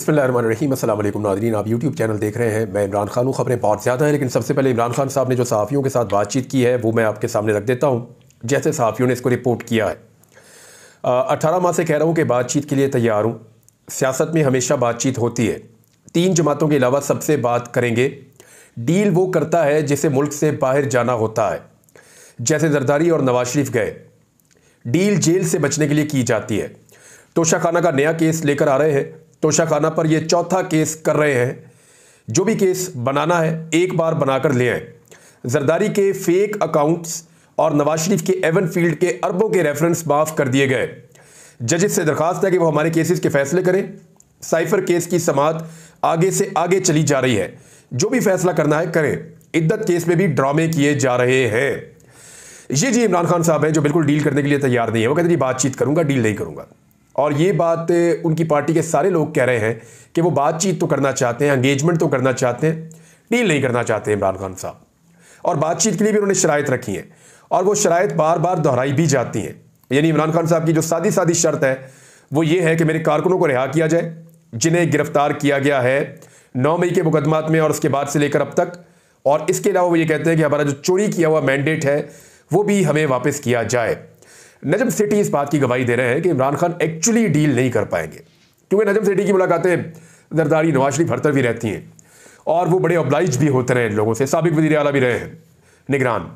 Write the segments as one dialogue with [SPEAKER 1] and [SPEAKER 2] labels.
[SPEAKER 1] बिस्मिल्लाहिर्रहमानिर्रहीम। अस्सलाम वालेकुम नाज़रीन, आप यूट्यूब चैनल देख रहे हैं। मैं इमरान खान हूँ। ख़बरें बहुत ज़्यादा हैं, लेकिन सबसे पहले इमरान खान साहब ने जो सहाफ़ियों के साथ बातचीत की है वो मैं आपके सामने रख देता हूँ, जैसे सहाफ़ियों ने इसको रिपोर्ट किया है। 18 माह से कह रहा हूँ कि बातचीत के लिए तैयार हूँ। सियासत में हमेशा बातचीत होती है। 3 जमातों के अलावा सबसे बात करेंगे। डील वो करता है जिसे मुल्क से बाहर जाना होता है, जैसे जरदारी और नवाज शरीफ गए। डील जेल से बचने के लिए की जाती है। तोशाखाना का नया केस लेकर आ रहे हैं। तोशाखाना पर ये चौथा केस कर रहे हैं। जो भी केस बनाना है एक बार बनाकर ले आए। जरदारी के फेक अकाउंट्स और नवाज शरीफ के एवन फील्ड के अरबों के रेफरेंस माफ कर दिए गए। जजेस से दरखास्त है कि वो हमारे केसेस के फैसले करें। साइफर केस की समाअत आगे से आगे चली जा रही है। जो भी फैसला करना है करें। इद्दत केस में भी ड्रामे किए जा रहे हैं। ये जी इमरान खान साहब हैं जो बिल्कुल डील करने के लिए तैयार नहीं है। वो कहते हैं बातचीत करूंगा, डील नहीं करूंगा। और ये बात उनकी पार्टी के सारे लोग कह रहे हैं कि वो बातचीत तो करना चाहते हैं, एंगेजमेंट तो करना चाहते हैं, डील नहीं करना चाहते इमरान खान साहब। और बातचीत के लिए भी उन्होंने शराइत रखी हैं और वो शराइत बार बार दोहराई भी जाती हैं। यानी इमरान खान साहब की जो सादी सादी शर्त है वो ये है कि मेरे कारकुनों को रिहा किया जाए जिन्हें गिरफ्तार किया गया है 9 मई के मुकदमात में और उसके बाद से लेकर अब तक। और इसके अलावा वो ये कहते हैं कि हमारा जो चोरी किया हुआ मैंडेट है वो भी हमें वापस किया जाए। नजम सेठी इस बात की गवाही दे रहे हैं कि इमरान खान एक्चुअली डील नहीं कर पाएंगे, क्योंकि नजम सेठी की मुलाकातें जरदारी नवाज शरीफ हर तरफ भी रहती हैं और वो बड़े ऑब्लाइज भी होते रहे लोगों से। साबिक वज़ीर आला भी रहे हैं, निगरान,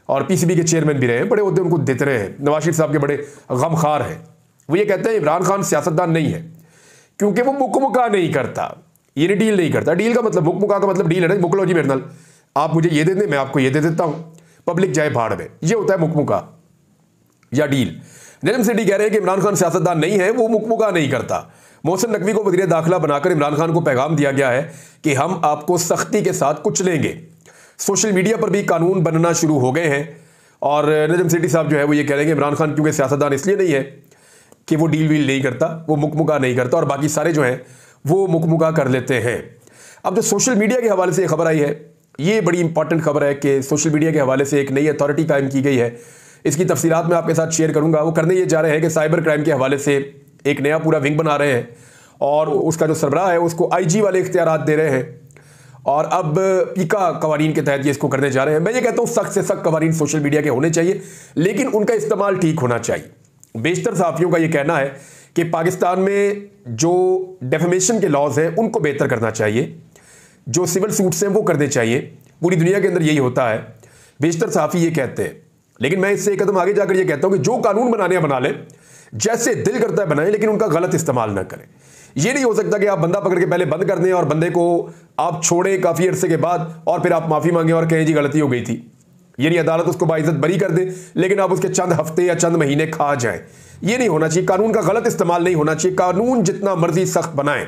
[SPEAKER 1] और पीसीबी के चेयरमैन भी रहे हैं। बड़े ओहदे उनको देते रहे हैं। नवाज शरीफ साहब के बड़े गमखार हैं। वो ये कहते हैं इमरान खान सियासतदान नहीं है क्योंकि वो मुकमुका नहीं करता, ये डील नहीं करता। डील का मतलब मुकमुका का मतलब डील है ना, मुकलो जी मेरे नाल, आप मुझे ये दे दें, मैं आपको ये दे देता हूँ, पब्लिक जाए भाड़ में। ये होता है मुकमुका या डील। नजम सेठी कह रहे हैं कि इमरान खान सियासतदान नहीं है, वो मुकमुका नहीं करता। मोहसिन नकवी को वज़ीर दाखिला बनाकर इमरान खान को पैगाम दिया गया है कि हम आपको सख्ती के साथ कुचलेंगे। सोशल मीडिया पर भी कानून बनना शुरू हो गए हैं और नजम सेठी साहब जो है वो ये कह रहे हैं कि इमरान खान क्योंकि सियासतदान इसलिए नहीं है कि वो डील वील नहीं करता, वो मुकमुका नहीं करता, और बाकी सारे जो हैं वो मुकमुका कर लेते हैं। अब जो सोशल मीडिया के हवाले से खबर आई है, ये बड़ी इंपॉर्टेंट खबर है कि सोशल मीडिया के हवाले से एक नई अथॉरिटी कायम की गई है। इसकी तफसीलात मैं आपके साथ शेयर करूंगा। वो करने ये जा रहे हैं कि साइबर क्राइम के हवाले से एक नया पूरा विंग बना रहे हैं और उसका जो सरबराह है उसको आईजी वाले इख्तियारात दे रहे हैं। और अब पीका कवानीन के तहत ये इसको करने जा रहे हैं। मैं ये कहता हूँ सख्त से सख्त कवानीन सोशल मीडिया के होने चाहिए, लेकिन उनका इस्तेमाल ठीक होना चाहिए। बेशतर सहाफ़ियों का ये कहना है कि पाकिस्तान में जो डेफेमेशन के लॉज हैं उनको बेहतर करना चाहिए, जो सिविल सूट्स हैं वो करने चाहिए। पूरी दुनिया के अंदर यही होता है, बेशतर सहाफ़ी ये कहते हैं। लेकिन मैं इससे एक कदम आगे जाकर ये कहता हूं कि जो कानून बनाने हैं बना लें, जैसे दिल करता है बनाएं, लेकिन उनका गलत इस्तेमाल ना करें। ये नहीं हो सकता कि आप बंदा पकड़ के पहले बंद कर दें और बंदे को आप छोड़ें काफ़ी अरसे के बाद और फिर आप माफ़ी मांगें और कहें जी गलती हो गई थी। यानी अदालत उसको बाइज्जत बरी कर दे, लेकिन आप उसके चंद हफ्ते या चंद महीने खा जाएं। ये नहीं होना चाहिए। कानून का गलत इस्तेमाल नहीं होना चाहिए। कानून जितना मर्जी सख्त बनाएं।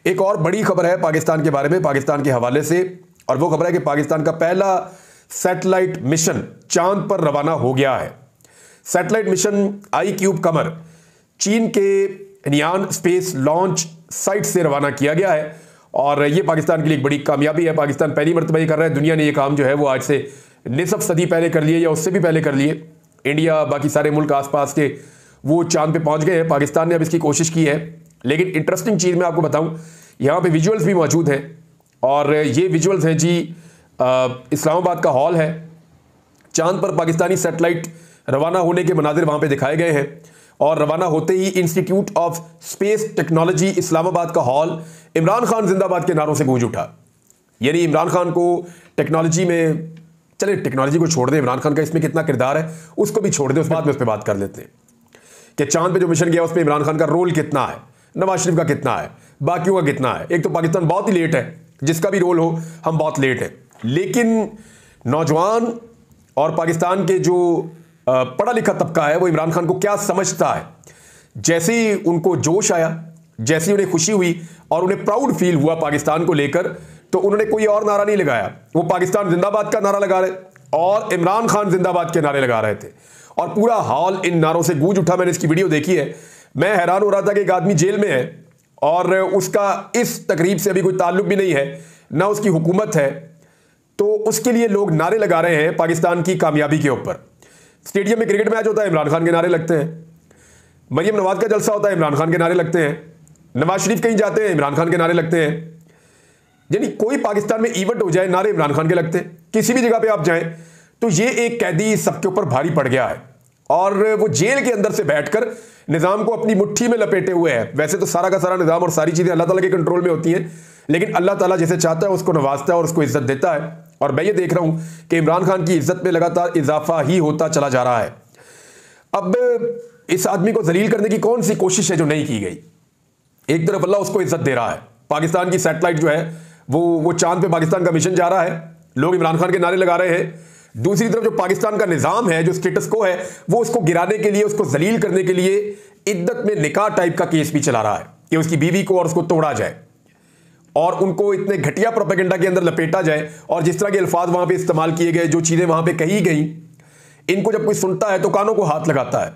[SPEAKER 1] एक और बड़ी खबर है पाकिस्तान के बारे में, पाकिस्तान के हवाले से, और वो खबर है कि पाकिस्तान का पहला सैटेलाइट मिशन चांद पर रवाना हो गया है। सैटेलाइट मिशन ICube कमर चीन के नियान स्पेस लॉन्च साइट से रवाना किया गया है और ये पाकिस्तान के लिए एक बड़ी कामयाबी है। पाकिस्तान पहली मरतबा ये कर रहा है। दुनिया ने ये काम जो है वो आज से निसफ सदी पहले कर लिए या उससे भी पहले कर लिए। इंडिया, बाकी सारे मुल्क आसपास के वो चांद पे पहुंच गए हैं। पाकिस्तान ने अब इसकी कोशिश की है। लेकिन इंटरेस्टिंग चीज़ मैं आपको बताऊं, यहाँ पे विजुअल्स भी मौजूद हैं और ये विजुअल्स हैं जी इस्लामाबाद का हॉल है। चांद पर पाकिस्तानी सैटेलाइट रवाना होने के मनाजिर वहाँ पे दिखाए गए हैं और रवाना होते ही Institute of Space Technology Islamabad का हॉल इमरान खान जिंदाबाद के नारों से गूंज उठा। यानी इमरान खान को टेक्नोलॉजी में, चले टेक्नोलॉजी को छोड़ दें, इमरान खान का इसमें कितना किरदार है उसको भी छोड़ दें, उस बाद में उस पर बात कर लेते हैं कि चांद पे जो मिशन गया उसमें इमरान खान का रोल कितना है, नवाज शरीफ का कितना है, बाकियों का कितना है। एक तो पाकिस्तान बहुत ही लेट है, जिसका भी रोल हो हम बहुत लेट हैं। लेकिन नौजवान और पाकिस्तान के जो पढ़ा लिखा तबका है वो इमरान खान को क्या समझता है। जैसे ही उनको जोश आया, जैसे ही उन्हें खुशी हुई और उन्हें प्राउड फील हुआ पाकिस्तान को लेकर, तो उन्होंने कोई और नारा नहीं लगाया। वो पाकिस्तान जिंदाबाद का नारा लगा रहे और इमरान खान जिंदाबाद के नारे लगा रहे थे और पूरा हॉल इन नारों से गूंज उठा। मैंने इसकी वीडियो देखी है। मैं हैरान हो रहा था कि एक आदमी जेल में है और उसका इस तकरीब से अभी कोई ताल्लुक भी नहीं है, ना उसकी हुकूमत है, तो उसके लिए लोग नारे लगा रहे हैं पाकिस्तान की कामयाबी के ऊपर। स्टेडियम में क्रिकेट मैच होता है, इमरान खान के नारे लगते हैं। मरियम नवाज का जलसा होता है, इमरान खान के नारे लगते हैं। नवाज शरीफ कहीं जाते हैं, इमरान खान के नारे लगते हैं। यानी कोई पाकिस्तान में इवेंट हो जाए, नारे इमरान खान के लगते हैं। किसी भी जगह पे आप जाएं तो ये एक कैदी सबके ऊपर भारी पड़ गया है और वो जेल के अंदर से बैठकर निजाम को अपनी मुट्ठी में लपेटे हुए है। वैसे तो सारा का सारा निजाम और सारी चीजें अल्लाह ताला के कंट्रोल में होती हैं, लेकिन अल्लाह ताला जैसे चाहता है उसको नवाजता है और उसको इज्जत देता है। और मैं ये देख रहा हूं कि इमरान खान की इज्जत में लगातार इजाफा ही होता चला जा रहा है। अब इस आदमी को जलील करने की कौन सी कोशिश है जो नहीं की गई? एक तरफ अल्लाह उसको इज्जत दे रहा है, पाकिस्तान की सैटेलाइट जो है वो चांद पे पाकिस्तान का मिशन जा रहा है, लोग इमरान खान के नारे लगा रहे हैं। दूसरी तरफ जो पाकिस्तान का निजाम है, जो स्टेटस को है, वो उसको गिराने के लिए, उसको जलील करने के लिए इद्दत में निकाह टाइप का केस भी चला रहा है कि उसकी बीवी को और उसको तोड़ा जाए और उनको इतने घटिया प्रोपेगेंडा के अंदर लपेटा जाए। और जिस तरह के अल्फाज वहां पे इस्तेमाल किए गए, जो चीजें वहां पे कही गई, इनको जब कोई सुनता है तो कानों को हाथ लगाता है।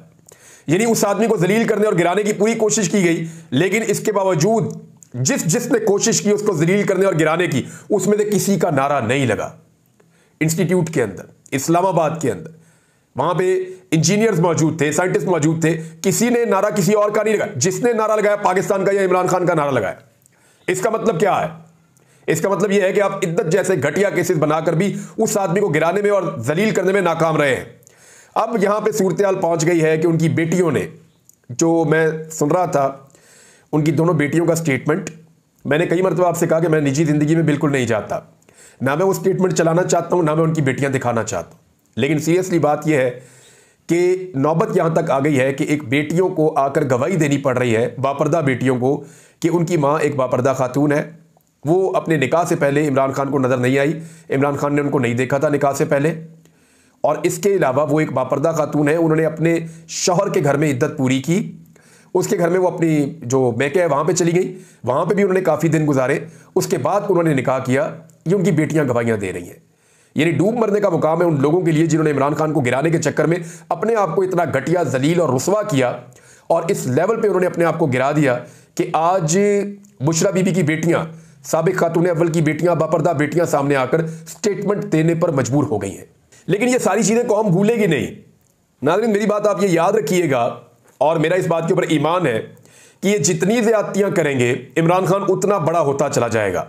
[SPEAKER 1] यानी उस आदमी को जलील करने और गिराने की पूरी कोशिश की गई, लेकिन इसके बावजूद जिसने कोशिश की उसको जलील करने और गिराने की, उसमें से किसी का नारा नहीं लगा। इंस्टीट्यूट के अंदर, इस्लामाबाद के अंदर, वहां पे इंजीनियर्स मौजूद थे, साइंटिस्ट मौजूद थे, किसी ने नारा किसी और का नहीं लगाया। जिसने नारा लगाया पाकिस्तान का या इमरान खान का नारा लगाया। इसका मतलब क्या है? इसका मतलब यह है कि आप इद्दत जैसे घटिया केसेस बनाकर भी उस आदमी को गिराने में और जलील करने में नाकाम रहे हैं। अब यहां पे सूरत-ए-हाल पहुंच गई है कि उनकी बेटियों ने, जो मैं सुन रहा था, उनकी दोनों बेटियों का स्टेटमेंट, मैंने कई मरतबा आपसे कहा कि मैं निजी जिंदगी में बिल्कुल नहीं जाता, ना मैं वो स्टेटमेंट चलाना चाहता हूं, ना मैं उनकी बेटियां दिखाना चाहता हूं। लेकिन सीरियसली बात यह है कि नौबत यहां तक आ गई है कि एक बेटियों को आकर गवाही देनी पड़ रही है, बापर्दा बेटियों को, कि उनकी मां एक बापर्दा खातून है। वो अपने निकाह से पहले इमरान खान को नजर नहीं आई, इमरान खान ने उनको नहीं देखा था निकाह से पहले, और इसके अलावा वो एक बापर्दा खातून है। उन्होंने अपने शौहर के घर में इद्दत पूरी की, उसके घर में वो अपनी जो मैके है वहां पे चली गई, वहां पे भी उन्होंने काफी दिन गुजारे, उसके बाद उन्होंने निकाह किया। ये उनकी बेटियां गवाहियां दे रही हैं। यानी डूब मरने का मुकाम है उन लोगों के लिए जिन्होंने इमरान खान को गिराने के चक्कर में अपने आप को इतना घटिया, जलील और रुसवा किया, और इस लेवल पे उन्होंने अपने आप को गिरा दिया कि आज बुशरा बीबी की बेटियां, साबिक खातून अव्वल की बेटियां, बापर्दा बेटियां सामने आकर स्टेटमेंट देने पर मजबूर हो गई हैं। लेकिन ये सारी चीजें कौम भूलेगी नहीं। नाज़रीन, मेरी बात आप ये याद रखिएगा, और मेरा इस बात के ऊपर ईमान है कि ये जितनी ज्यादतियां करेंगे, इमरान खान उतना बड़ा होता चला जाएगा।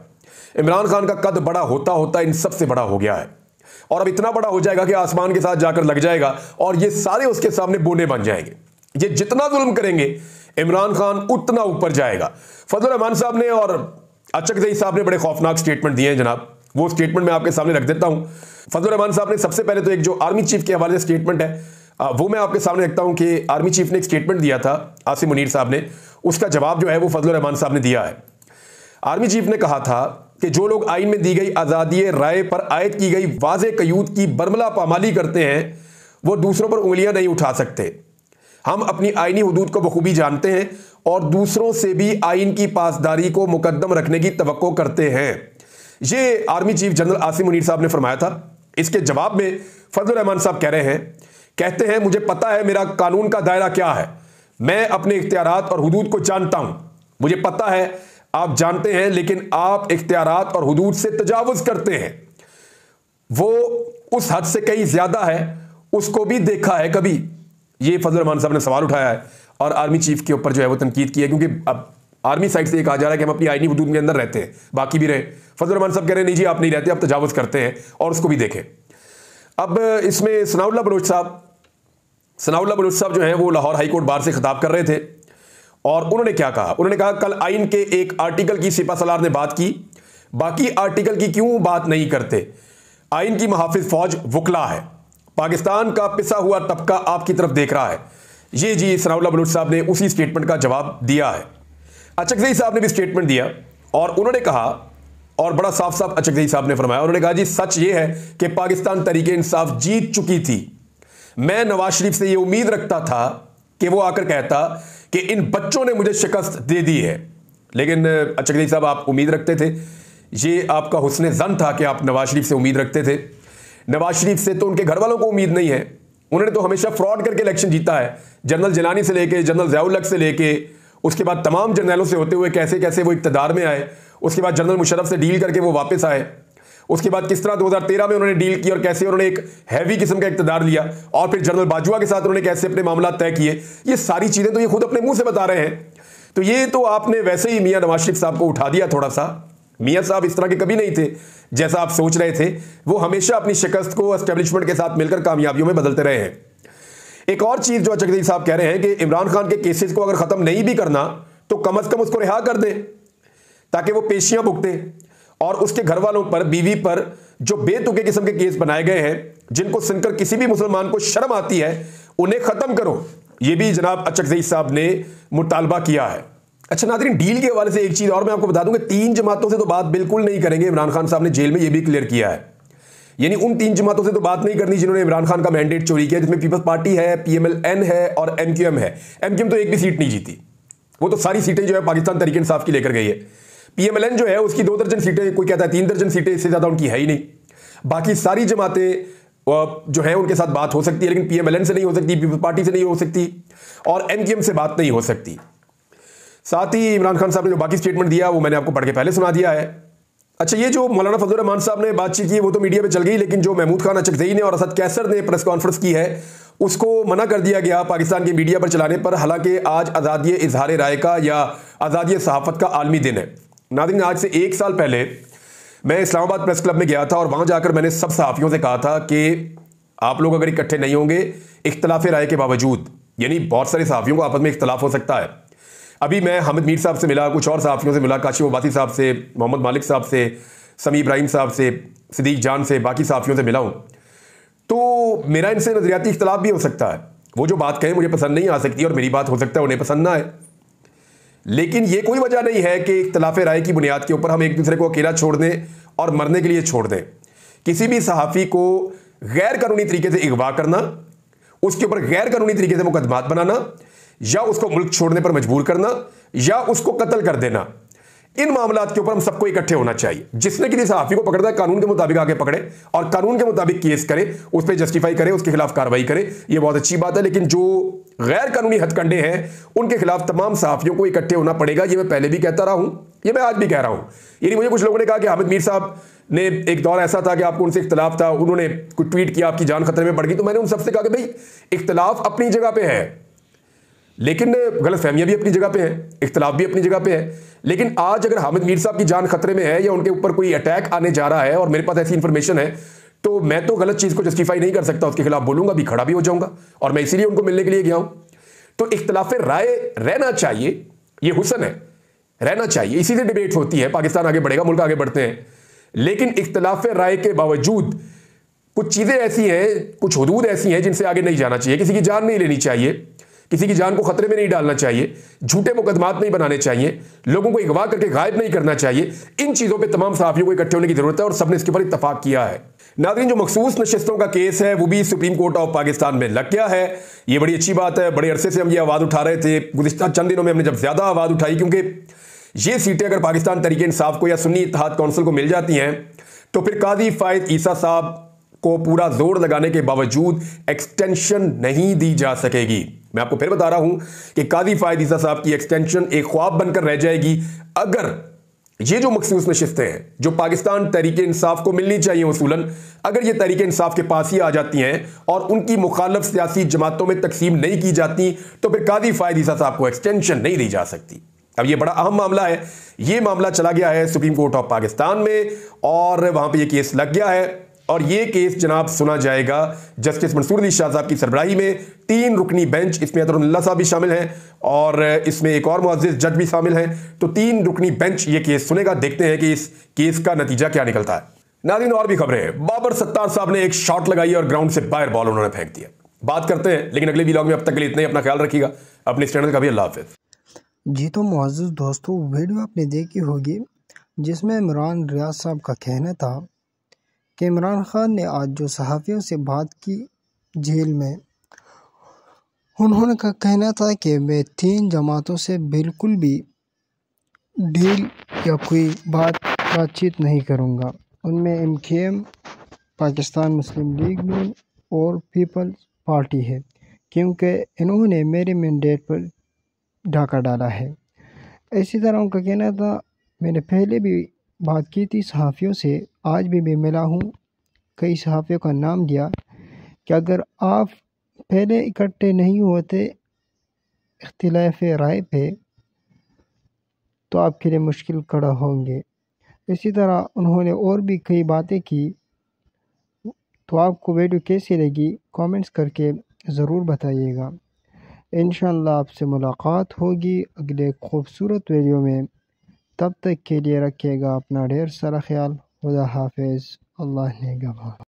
[SPEAKER 1] इमरान खान का कद बड़ा होता होता इन सबसे बड़ा हो गया है, और अब इतना बड़ा हो जाएगा कि आसमान के साथ जाकर लग जाएगा, और ये सारे उसके सामने बोने बन जाएंगे। ये जितना जुल्म करेंगे, इमरान खान उतना ऊपर जाएगा। फजल रहमान साहब ने और अचकज़ई साहब ने बड़े खौफनाक स्टेटमेंट दिए हैं जनाब। वो स्टेटमेंट मैं आपके सामने रख देता हूं। फजल रहमान साहब ने सबसे पहले तो एक जो आर्मी चीफ के हवाले से स्टेटमेंट है, वो मैं आपके सामने रखता हूं कि आर्मी चीफ ने एक स्टेटमेंट दिया था, आसिम मुनीर साहब ने, उसका जवाब जो है वो फजल रहमान साहब ने दिया है। आर्मी चीफ ने कहा था कि जो लोग आइन में दी गई आज़ादी राय पर आयद की गई वाज़े क़यूद की बरमला पामाली करते हैं, वो दूसरों पर उंगलियां नहीं उठा सकते। हम अपनी आइनी हुदूद को बखूबी जानते हैं और दूसरों से भी आइन की पासदारी को मुकद्दम रखने की तवक्को करते हैं। ये army chief general Asim Munir साहब ने फरमाया था। इसके जवाब में फजल रहमान साहब कह रहे हैं, कहते हैं, मुझे पता है मेरा कानून का दायरा क्या है, मैं अपने इख्तियारात और हुदूद को जानता हूं। मुझे पता है आप जानते हैं, लेकिन आप इख्तियारात और हुदूद से तजावुज करते हैं। वो उस हद से कहीं ज्यादा है, उसको भी देखा है कभी? ये फजल रहमान साहब ने सवाल उठाया है और आर्मी चीफ के ऊपर जो है वो तनकीद की है, क्योंकि अब आर्मी साइड से ये कहा जा रहा है कि हम अपनी आईनी हुदूद के अंदर रहते हैं, बाकी भी रहे। फजल रहमान साहब कह रहे हैं नहीं जी, आप नहीं रहते, आप तजावुज करते हैं, और उसको भी देखें। अब इसमें सनाउल्लाह बलोच साहब जो हैं वो लाहौर हाई कोर्ट बार से खिताब कर रहे थे, और उन्होंने क्या कहा? उन्होंने कहा कल आइन के एक आर्टिकल की सिपा सलार ने बात की, बाकी आर्टिकल की क्यों बात नहीं करते? आइन की मुहाफिज फौज वुकला है, पाकिस्तान का पिसा हुआ तबका आपकी तरफ देख रहा है। ये जी सनाउल्लाह बलोच साहब ने उसी स्टेटमेंट का जवाब दिया है। अचकज़ई साहब ने भी स्टेटमेंट दिया, और उन्होंने कहा, और बड़ा साफ साफ अचकज़ई साहब ने फरमाया, उन्होंने कहा जी सच ये है कि पाकिस्तान तहरीक इंसाफ जीत चुकी थी। मैं नवाज शरीफ से ये उम्मीद रखता था कि वो आकर कहता कि इन बच्चों ने मुझे शिकस्त दे दी है, लेकिन अचकज़ई साहब आप उम्मीद रखते थे, ये आपका हुस्न ज़न था कि आप नवाज शरीफ से उम्मीद रखते थे। नवाज शरीफ से तो उनके घर वालों को उम्मीद नहीं है, उन्होंने तो हमेशा फ्रॉड करके इलेक्शन जीता है, जनरल जिलानी से लेके, जनरल ज़ियाउल हक से लेके, उसके बाद तमाम जर्नलों से होते हुए कैसे कैसे वो इक़्तिदार में आए, उसके बाद जनरल मुशर्रफ से डील करके वो वापस आए, उसके बाद किस तरह 2013 में उन्होंने डील की और कैसे उन्होंने एक हैवी किस्म का इक़्तिदार लिया, और फिर जनरल बाजवा के साथ उन्होंने कैसे अपने मामला तय किए। ये सारी चीज़ें तो ये खुद अपने मुंह से बता रहे हैं। तो ये तो आपने वैसे ही मियां नवाज शरीफ साहब को उठा दिया थोड़ा सा। मियां साहब इस तरह के कभी नहीं थे जैसा आप सोच रहे थे। वो हमेशा अपनी शिकस्त को एस्टेब्लिशमेंट के साथ मिलकर कामयाबियों में बदलते रहे हैं। एक और चीज जो चकदेई साहब कह रहे हैं कि इमरान खान के केसेस को अगर खत्म नहीं भी करना तो कम से कम उसको रिहा कर दें ताकि वो पेशियां भुगते, और उसके घर वालों पर, बीवी पर जो बेतुके किस्म के केस बनाए गए हैं जिनको सुनकर किसी भी मुसलमान को शर्म आती है, उन्हें खत्म करो। ये भी जनाब चकदेई साहब ने मुतालबा किया है। अच्छा नाज़रीन, डील के हवाले से एक चीज और मैं आपको बता दूं कि 3 जमातों से तो बात बिल्कुल नहीं करेंगे। इमरान खान साहब ने जेल में यह भी क्लियर किया है, यानी उन 3 जमातों से तो बात नहीं करनी जिन्होंने इमरान खान का मैंडेट चोरी किया, जिसमें पीपल्स पार्टी है, PMLN है और MQM है। MQM तो एक भी सीट नहीं जीती, वो तो सारी सीटें जो है पाकिस्तान तहरीक इंसाफ की लेकर गई है। PMLN जो है उसकी 2 दर्जन सीटें, कोई कहता है 3 दर्जन सीटें, इससे ज्यादा उनकी है ही नहीं। बाकी सारी जमातें जो है उनके साथ बात हो सकती है, लेकिन PMLN से नहीं हो सकती, पीपल्स पार्टी से नहीं हो सकती और MQM से बात नहीं हो सकती। साथ ही इमरान खान साहब ने जो बाकी स्टेटमेंट दिया वो मैंने आपको पढ़ के पहले सुना दिया है। अच्छा, ये जो मौलाना फजलुर रहमान साहब ने बातचीत की वो तो मीडिया पे चल गई, लेकिन जो महमूद खान अचकज़ई ने और असद कैसर ने प्रेस कॉन्फ्रेंस की है उसको मना कर दिया गया पाकिस्तान की मीडिया पर चलाने पर। हालांकि आज आज़ादी इजहार राय का या आज़ादी सहाफ़त का आलमी दिन है। नाज़रीन, आज से 1 साल पहले मैं इस्लामाबाद प्रेस क्लब में गया था और वहां जाकर मैंने सब सहाफ़ियों से कहा था कि आप लोग अगर इकट्ठे नहीं होंगे इख्तलाफ राय के बावजूद, यानी बहुत सारे सहाफ़ियों को आपस में इख्तलाफ हो सकता है। अभी मैं हामिद मीर साहब से मिला, कुछ और सहाफ़ियों से मिला, काशिफ अब्बासी साहब से, मोहम्मद मालिक साहब से, समी इब्राहिम साहब से, सिद्दीक जान से, बाकी सहाफ़ियों से मिला हूं। तो मेरा इनसे नज़रियाती इख्तलाफ भी हो सकता है, वो जो बात कहें मुझे पसंद नहीं आ सकती और मेरी बात हो सकता है उन्हें पसंद ना आए, लेकिन ये कोई वजह नहीं है कि इख्तलाफ राय की बुनियाद के ऊपर हम एक दूसरे को अकेला छोड़ दें और मरने के लिए छोड़ दें। किसी भी सहाफ़ी को गैर कानूनी तरीके से अगवा करना, उसके ऊपर गैर कानूनी तरीके से मुकदमात बनाना, या उसको मुल्क छोड़ने पर मजबूर करना, या उसको कत्ल कर देना, इन मामलात के ऊपर हम सबको इकट्ठे होना चाहिए। जिसने किसी सहाफ़ी को पकड़ना है कानून के मुताबिक आगे पकड़े और कानून के मुताबिक केस करे, उस पर जस्टिफाई करे, उसके खिलाफ कार्रवाई करे, ये बहुत अच्छी बात है। लेकिन जो गैर कानूनी हथकंडे हैं उनके खिलाफ तमाम सहाफ़ियों को इकट्ठे होना पड़ेगा। ये मैं पहले भी कहता रहा हूं, ये मैं आज भी कह रहा हूं। यानी मुझे कुछ लोगों ने कहा कि हामिद मीर साहब ने एक दौर ऐसा था कि आपको उनसे इख्तलाफ था, उन्होंने कुछ ट्वीट किया, आपकी जान खतरे में पड़ गई। तो मैंने उन सबसे कहा कि भाई इख्तलाफ अपनी जगह पे है, लेकिन गलतफहमियां भी अपनी जगह पे हैं, इख्तलाफ भी अपनी जगह पे है। लेकिन आज अगर हामिद मीर साहब की जान खतरे में है या उनके ऊपर कोई अटैक आने जा रहा है और मेरे पास ऐसी इंफॉर्मेशन है, तो मैं तो गलत चीज को जस्टिफाई नहीं कर सकता, उसके खिलाफ बोलूंगा भी, खड़ा भी हो जाऊंगा, और मैं इसीलिए उनको मिलने के लिए गया हूं। तो इख्तलाफ राय रहना चाहिए, ये हुस्न है, रहना चाहिए, इसी से डिबेट होती है, पाकिस्तान आगे बढ़ेगा, मुल्क आगे बढ़ते हैं। लेकिन इख्तलाफ राय के बावजूद कुछ चीजें ऐसी हैं, कुछ हुदूद ऐसी हैं जिनसे आगे नहीं जाना चाहिए। किसी की जान नहीं लेनी चाहिए, किसी की जान को खतरे में नहीं डालना चाहिए, झूठे मुकदमात नहीं बनाने चाहिए, लोगों को अगवा करके गायब नहीं करना चाहिए। इन चीजों पे तमाम सहाफ़ियों को इकट्ठे होने की जरूरत है और सबने इसके ऊपर इत्तफाक किया है। नाज़रीन, जो मखसूस नशिस्तों का केस है वो भी सुप्रीम कोर्ट ऑफ पाकिस्तान में लग गया है। ये बड़ी अच्छी बात है। बड़े अरसे से हम ये आवाज़ उठा रहे थे, गुज़िश्ता चंद दिनों में हमने जब ज़्यादा आवाज़ उठाई, क्योंकि ये सीटें अगर पाकिस्तान तहरीक इंसाफ को या सुन्नी इत्तेहाद कौंसिल को मिल जाती हैं तो फिर काजी फायद ईसा साहब को पूरा जोर लगाने के बावजूद एक्सटेंशन नहीं दी जा सकेगी। मैं आपको फिर बता रहा हूं कि काजी फायद ईसा साहब की एक्सटेंशन एक ख्वाब बनकर रह जाएगी अगर ये जो मखसूस नशिस्तें हैं जो पाकिस्तान तहरीक इंसाफ को मिलनी चाहिए उसूलन, अगर ये तहरीक इंसाफ के पास ही आ जाती हैं और उनकी मुखालफ सियासी जमातों में तकसीम नहीं की जाती, तो फिर काजी फायद ईसा साहब को एक्सटेंशन नहीं दी जा सकती। अब ये बड़ा अहम मामला है। ये मामला चला गया है सुप्रीम कोर्ट ऑफ पाकिस्तान में और वहां पे ये केस लग गया है और ये केस जनाब सुना जाएगा जस्टिस मंसूर अली शाह साहब की सरबराही में 3 रुकनी बेंच, इसमें अतरुल्लाह साहब भी शामिल हैं और इसमें एक और मुअज़्ज़िज़ जज भी शामिल हैं। तो 3 रुकनी बेंच ये केस सुनेगा। देखते हैं कि इस केस का नतीजा क्या निकलता है। नाज़रीन, और भी खबरें हैं। बाबर सत्तार साहब ने एक शॉट लगाई और ग्राउंड से बाहर बॉल उन्होंने फेंक दिया। बात करते हैं, लेकिन अगले व्लॉग में। अब तक के लिए इतना ही। अपना ख्याल रखिएगा, अपने चैनल का भी। अल्लाह हाफ़िज़।
[SPEAKER 2] जी तो मुअज़्ज़िज़ दोस्तों, वीडियो आपने देखी होगी जिसमें इमरान रियाज साहब का कहना था कि इमरान खान ने आज जो सहाफ़ियों से बात की जेल में, उन्होंने का कहना था कि मैं 3 जमातों से बिल्कुल भी डील या कोई बातचीत नहीं करूंगा। उनमें MKM, पाकिस्तान मुस्लिम लीग नून और पीपल्स पार्टी है, क्योंकि इन्होंने मेरे मैंडेट पर डाका डाला है। इसी तरह उनका कहना था, मैंने पहले भी बात की थी सहाफ़ियों से, आज भी मैं मिला हूँ, कई सहाफ़ियों का नाम दिया कि अगर आप पहले इकट्ठे नहीं होते इख्तिलाफ राय पे तो आपके लिए मुश्किल खड़ा होंगे। इसी तरह उन्होंने और भी कई बातें की। तो आपको वीडियो कैसी लगी कमेंट्स करके ज़रूर बताइएगा। इंशाअल्लाह आपसे मुलाकात होगी अगले खूबसूरत वीडियो में। तब तक के लिए रखिएगा अपना ढेर सारा ख्याल। खुदा हाफिज़। अल्लाह निगहबान।